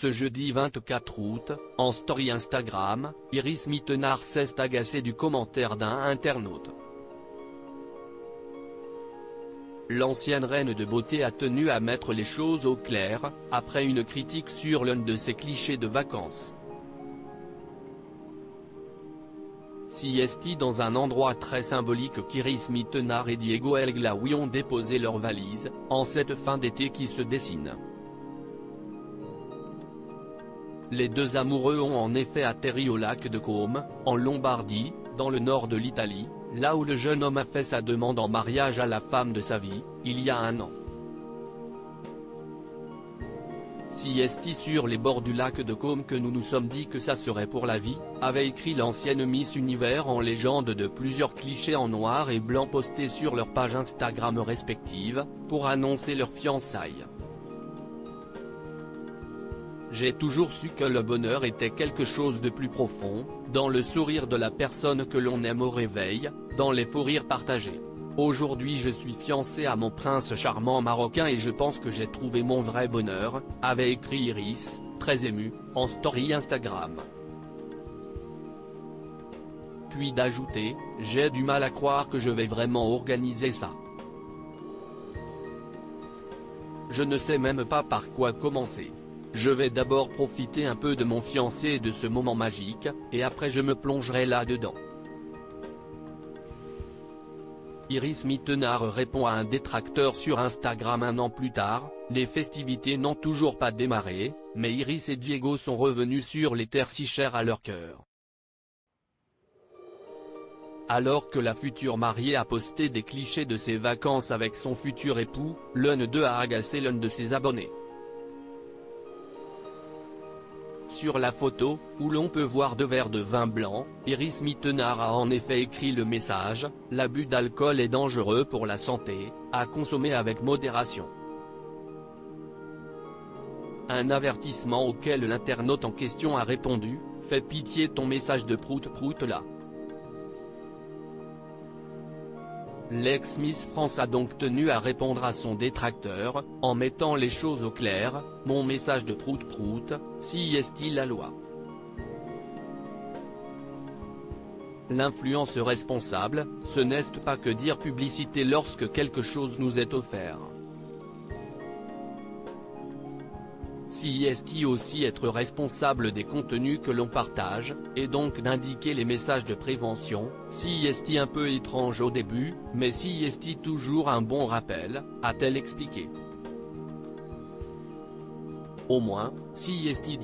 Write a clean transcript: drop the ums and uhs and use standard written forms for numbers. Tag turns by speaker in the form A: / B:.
A: Ce jeudi 24 août, en story Instagram, Iris Mittenard s'est agacée du commentaire d'un internaute. L'ancienne reine de beauté a tenu à mettre les choses au clair, après une critique sur l'un de ses clichés de vacances. Si est dans un endroit très symbolique qu'Iris Mittenard et Diego El Glaoui ont déposé leurs valises, en cette fin d'été qui se dessine. Les deux amoureux ont en effet atterri au lac de Côme, en Lombardie, dans le nord de l'Italie, là où le jeune homme a fait sa demande en mariage à la femme de sa vie, il y a un an. Si est sur les bords du lac de Côme que nous nous sommes dit que ça serait pour la vie, avait écrit l'ancienne Miss Univers en légende de plusieurs clichés en noir et blanc postés sur leurs pages Instagram respectives, pour annoncer leur fiançailles. J'ai toujours su que le bonheur était quelque chose de plus profond, dans le sourire de la personne que l'on aime au réveil, dans les faux rires partagés. Aujourd'hui je suis fiancée à mon prince charmant marocain et je pense que j'ai trouvé mon vrai bonheur, avait écrit Iris, très émue, en story Instagram. Puis d'ajouter, j'ai du mal à croire que je vais vraiment organiser ça. Je ne sais même pas par quoi commencer. Je vais d'abord profiter un peu de mon fiancé et de ce moment magique, et après je me plongerai là-dedans. Iris Mittenard répond à un détracteur sur Instagram un an plus tard, les festivités n'ont toujours pas démarré, mais Iris et Diego sont revenus sur les terres si chères à leur cœur. Alors que la future mariée a posté des clichés de ses vacances avec son futur époux, l'un d'eux a agacé l'un de ses abonnés. Sur la photo, où l'on peut voir 2 verres de vin blanc, Iris Mittenard a en effet écrit le message « L'abus d'alcool est dangereux pour la santé, à consommer avec modération ». Un avertissement auquel l'internaute en question a répondu « Fais pitié ton message de prout-prout là ». L'ex-Miss France a donc tenu à répondre à son détracteur, en mettant les choses au clair, « Mon message de prout-prout, si est-il la loi ». L'influence responsable, ce n'est pas que dire publicité lorsque quelque chose nous est offert. Si est aussi être responsable des contenus que l'on partage, et donc d'indiquer les messages de prévention, si est un peu étrange au début, mais si est toujours un bon rappel, a-t-elle expliqué. Au moins, si est dit.